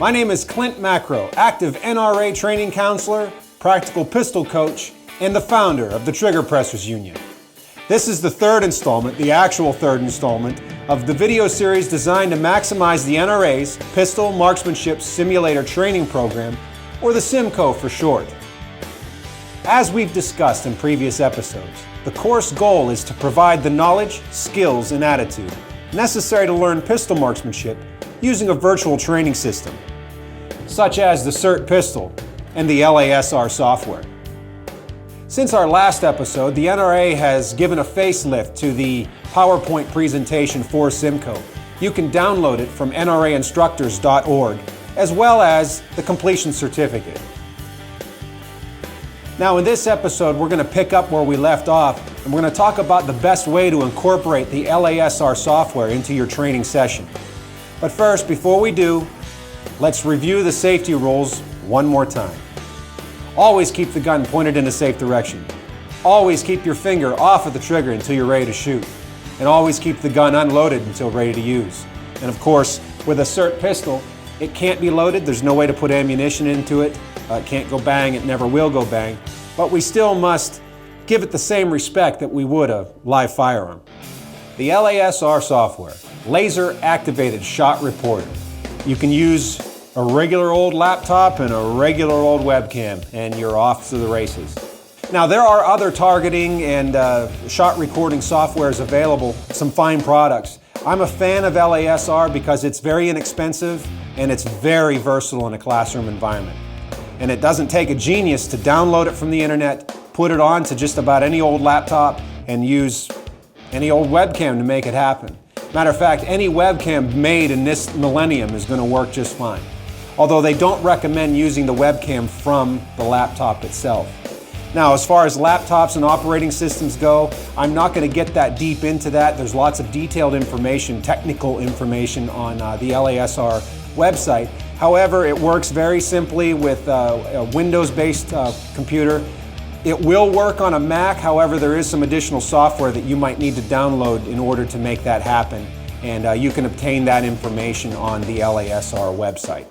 My name is Clint Macro, active NRA training counselor, practical pistol coach, and the founder of the Trigger Pressers Union. This is the third installment, the actual third installment, of the video series designed to maximize the NRA's Pistol Marksmanship Simulator Training Program, or the SIMCO for short. As we've discussed in previous episodes, the course goal is to provide the knowledge, skills, and attitude necessary to learn pistol marksmanship using a virtual training system, such as the CERT pistol and the LASR software. Since our last episode, the NRA has given a facelift to the PowerPoint presentation for SIMCO. You can download it from nrainstructors.org, as well as the completion certificate. Now in this episode, we're going to pick up where we left off, and we're going to talk about the best way to incorporate the LASR software into your training session. But first, before we do, let's review the safety rules one more time. Always keep the gun pointed in a safe direction. Always keep your finger off of the trigger until you're ready to shoot. And always keep the gun unloaded until ready to use. And of course, with a CERT pistol, it can't be loaded. There's no way to put ammunition into it. It can't go bang. It never will go bang. But we still must give it the same respect that we would a live firearm. The LASR software, Laser Activated Shot Reporter. You can use a regular old laptop and a regular old webcam, and you're off to the races. Now, there are other targeting and shot recording softwares available, some fine products. I'm a fan of LASR because it's very inexpensive and it's very versatile in a classroom environment. And it doesn't take a genius to download it from the internet, put it on to just about any old laptop, and use any old webcam to make it happen. Matter of fact, any webcam made in this millennium is going to work just fine. Although they don't recommend using the webcam from the laptop itself. Now, as far as laptops and operating systems go, I'm not going to get that deep into that. There's lots of detailed information, technical information on the LASR website. However, it works very simply with a Windows-based computer. It will work on a Mac, however, there is some additional software that you might need to download in order to make that happen. And you can obtain that information on the LASR website.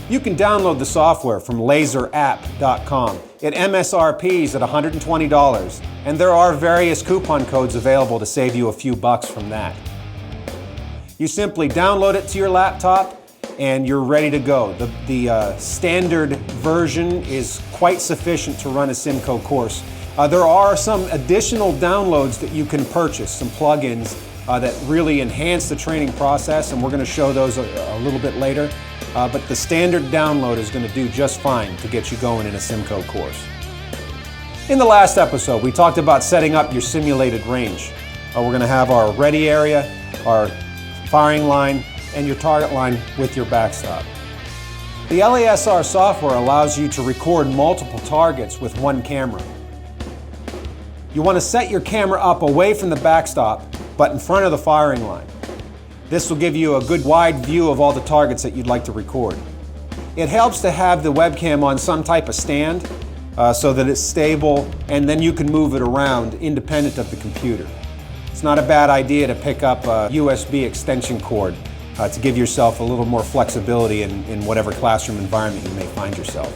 You can download the software from laserapp.com. It MSRPs at $120, and there are various coupon codes available to save you a few bucks from that. You simply download it to your laptop, and you're ready to go. The standard version is quite sufficient to run a SIMCO course. There are some additional downloads that you can purchase, some plugins that really enhance the training process, and we're going to show those a little bit later. But the standard download is going to do just fine to get you going in a SIMCO course. In the last episode, we talked about setting up your simulated range. We're going to have our ready area, our firing line, and your target line with your backstop. The LASR software allows you to record multiple targets with one camera. You want to set your camera up away from the backstop, but in front of the firing line. This will give you a good wide view of all the targets that you'd like to record. It helps to have the webcam on some type of stand so that it's stable, and then you can move it around independent of the computer. It's not a bad idea to pick up a USB extension cord to give yourself a little more flexibility in whatever classroom environment you may find yourself.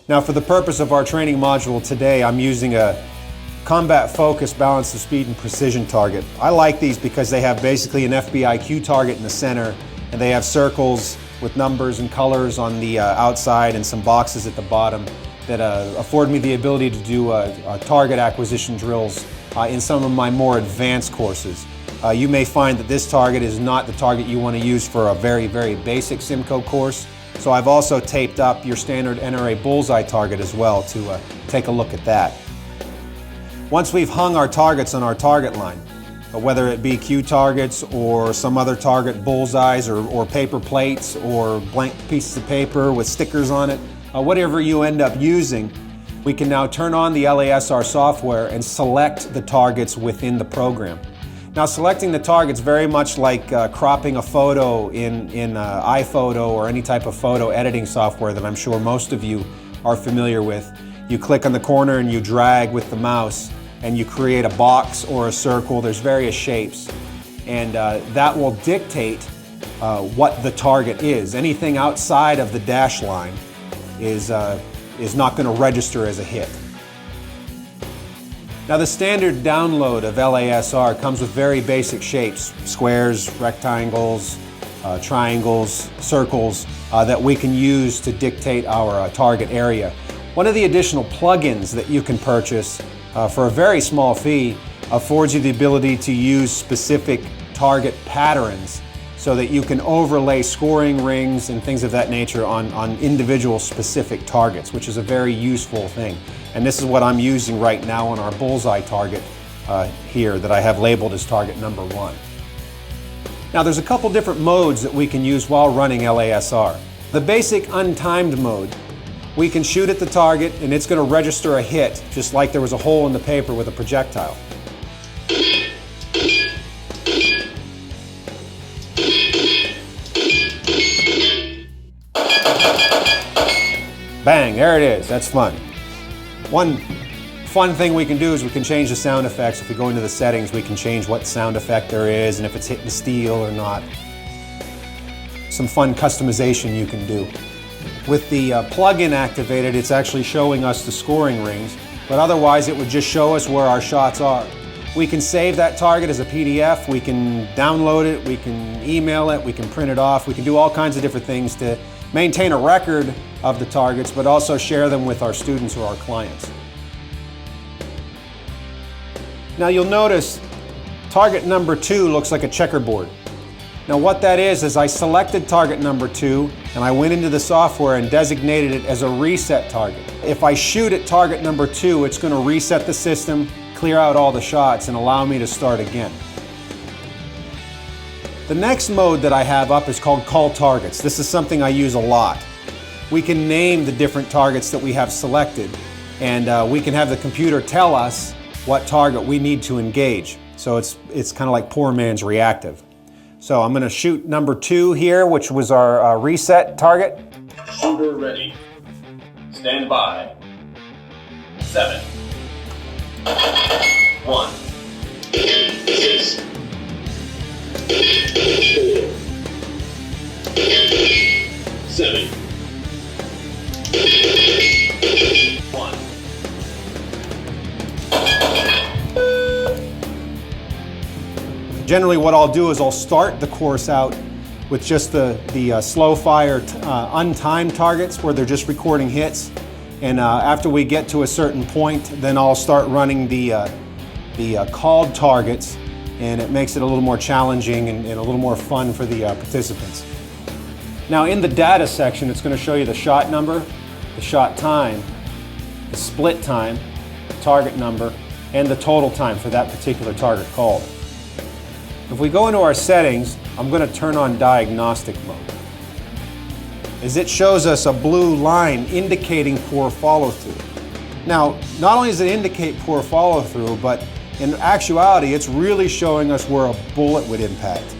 Now, for the purpose of our training module today, I'm using a combat focus, balance of speed, and precision target. I like these because they have basically an FBIQ target in the center, and they have circles with numbers and colors on the outside and some boxes at the bottom that afford me the ability to do target acquisition drills in some of my more advanced courses. You may find that this target is not the target you want to use for a very, very basic SIMCO course. So I've also taped up your standard NRA bullseye target as well to take a look at that. Once we've hung our targets on our target line, whether it be cue targets or some other target bullseyes or paper plates or blank pieces of paper with stickers on it, whatever you end up using, we can now turn on the LASR software and select the targets within the program. Now, selecting the target's very much like cropping a photo in iPhoto or any type of photo editing software that I'm sure most of you are familiar with. You click on the corner and you drag with the mouse and you create a box or a circle. There's various shapes, and that will dictate what the target is. Anything outside of the dash line is not going to register as a hit. Now the standard download of LASR comes with very basic shapes, squares, rectangles, triangles, circles that we can use to dictate our target area. One of the additional plugins that you can purchase for a very small fee affords you the ability to use specific target patterns so that you can overlay scoring rings and things of that nature on individual specific targets, which is a very useful thing. And this is what I'm using right now on our bullseye target here that I have labeled as target number 1. Now there's a couple different modes that we can use while running LASR. The basic untimed mode, we can shoot at the target and it's going to register a hit, just like there was a hole in the paper with a projectile. Bang, there it is, that's fun. One fun thing we can do is we can change the sound effects. If we go into the settings, we can change what sound effect there is and if it's hitting the steel or not. Some fun customization you can do. With the plug-in activated, it's actually showing us the scoring rings, but otherwise it would just show us where our shots are. We can save that target as a PDF, we can download it, we can email it, we can print it off, we can do all kinds of different things to maintain a record of the targets, but also share them with our students or our clients. Now you'll notice target number 2 looks like a checkerboard. Now what that is I selected target number 2 and I went into the software and designated it as a reset target. If I shoot at target number 2, it's going to reset the system, clear out all the shots, and allow me to start again. The next mode that I have up is called Call Targets. This is something I use a lot. We can name the different targets that we have selected, and we can have the computer tell us what target we need to engage. So it's kind of like poor man's reactive. So I'm going to shoot number 2 here, which was our reset target. Shooter ready. Stand by. 7. 1. 6. 7. 1. Generally what I'll do is I'll start the course out with just the slow fire untimed targets where they're just recording hits, and after we get to a certain point then I'll start running the called targets, and it makes it a little more challenging and a little more fun for the participants. Now in the data section it's going to show you the shot number, the shot time, the split time, the target number, and the total time for that particular target called. If we go into our settings, I'm going to turn on diagnostic mode, as it shows us a blue line indicating poor follow-through. Now, not only does it indicate poor follow-through, but in actuality, it's really showing us where a bullet would impact.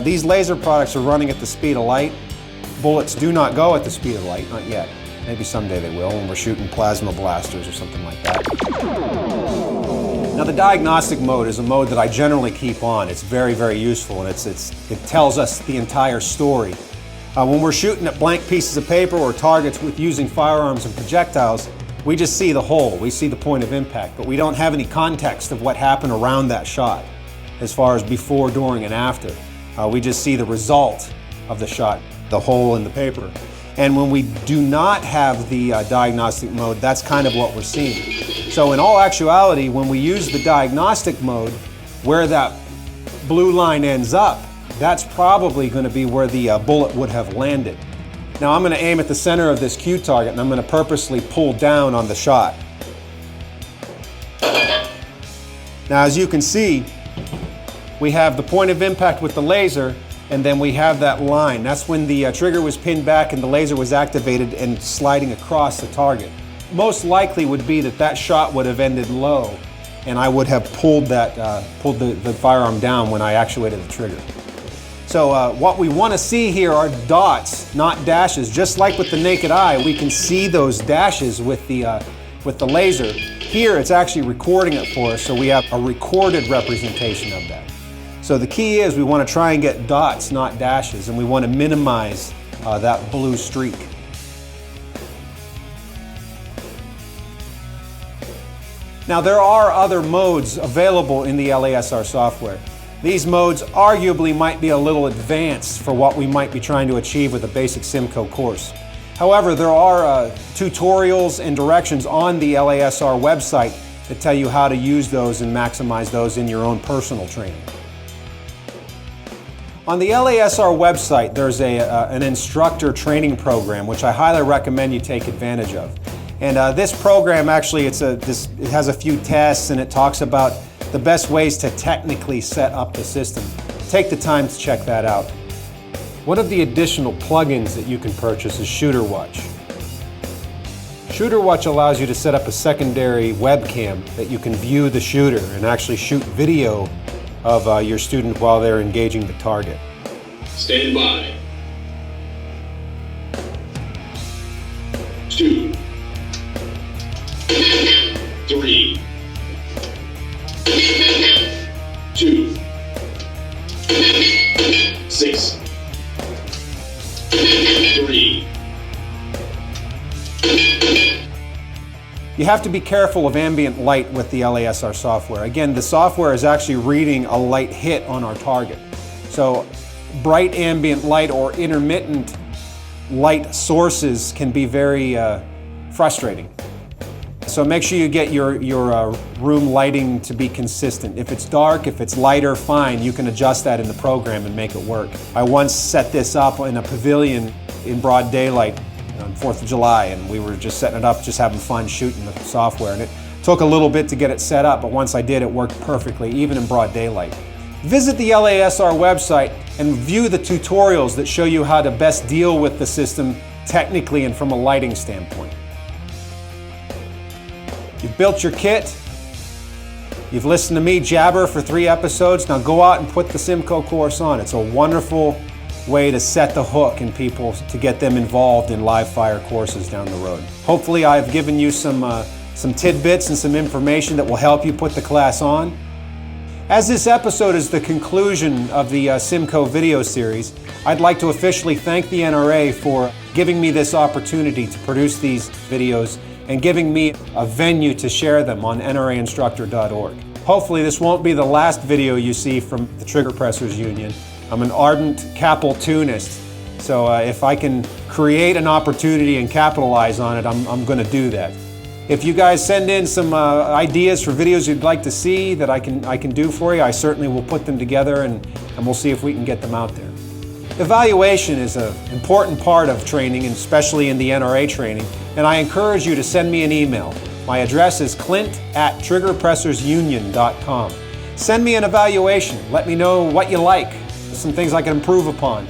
These laser products are running at the speed of light. Bullets do not go at the speed of light, not yet. Maybe someday they will when we're shooting plasma blasters or something like that. Now the diagnostic mode is a mode that I generally keep on. It's very, very useful, and it tells us the entire story. When we're shooting at blank pieces of paper or targets with using firearms and projectiles, we just see the hole, we see the point of impact, but we don't have any context of what happened around that shot as far as before, during, and after. We just see the result of the shot, the hole in the paper. And when we do not have the diagnostic mode, that's kind of what we're seeing. So in all actuality, when we use the diagnostic mode, where that blue line ends up, that's probably going to be where the bullet would have landed. Now I'm going to aim at the center of this Q target, and I'm going to purposely pull down on the shot. Now as you can see, we have the point of impact with the laser, and then we have that line. That's when the trigger was pinned back and the laser was activated and sliding across the target. Most likely would be that that shot would have ended low, and I would have pulled the firearm down when I actuated the trigger. So what we want to see here are dots, not dashes. Just like with the naked eye, we can see those dashes with the laser. Here it's actually recording it for us, so we have a recorded representation of that. So the key is we want to try and get dots, not dashes, and we want to minimize that blue streak. Now there are other modes available in the LASR software. These modes arguably might be a little advanced for what we might be trying to achieve with a basic SIMCO course. However, there are tutorials and directions on the LASR website that tell you how to use those and maximize those in your own personal training. On the LASR website, there's an instructor training program which I highly recommend you take advantage of. And this program actually, it has a few tests and it talks about the best ways to technically set up the system. Take the time to check that out. One of the additional plugins that you can purchase is Shooter Watch. Shooter Watch allows you to set up a secondary webcam that you can view the shooter and actually shoot video of your student while they're engaging the target. Stand by. 2, 3, 2, 6, 3. You have to be careful of ambient light with the LASR software. Again, the software is actually reading a light hit on our target. So bright ambient light or intermittent light sources can be very frustrating. So make sure you get your room lighting to be consistent. If it's dark, if it's lighter, fine. You can adjust that in the program and make it work. I once set this up in a pavilion in broad daylight on 4th of July, and we were just setting it up, just having fun shooting the software. And it took a little bit to get it set up, but once I did, it worked perfectly, even in broad daylight. Visit the LASR website and view the tutorials that show you how to best deal with the system technically and from a lighting standpoint. You've built your kit, you've listened to me jabber for 3 episodes, now go out and put the SIMCO course on. It's a wonderful way to set the hook in people to get them involved in live fire courses down the road. Hopefully I've given you some tidbits and some information that will help you put the class on. As this episode is the conclusion of the SIMCO video series, I'd like to officially thank the NRA for giving me this opportunity to produce these videos and giving me a venue to share them on nrainstructor.org. Hopefully this won't be the last video you see from the Trigger Pressers Union. I'm an ardent Capel-tunist, so if I can create an opportunity and capitalize on it, I'm going to do that. If you guys send in some ideas for videos you'd like to see that I can do for you, I certainly will put them together and we'll see if we can get them out there. Evaluation is an important part of training, and especially in the NRA training, and I encourage you to send me an email. My address is clint@triggerpressersunion.com. Send me an evaluation. Let me know what you like, some things I can improve upon.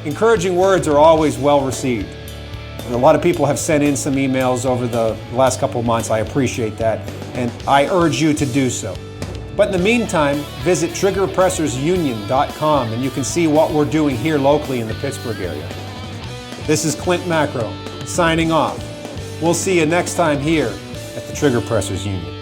Encouraging words are always well received. A lot of people have sent in some emails over the last couple of months. I appreciate that, and I urge you to do so. But in the meantime, visit triggerpressersunion.com and you can see what we're doing here locally in the Pittsburgh area. This is Clint Macro, signing off. We'll see you next time here at the Trigger Pressers Union.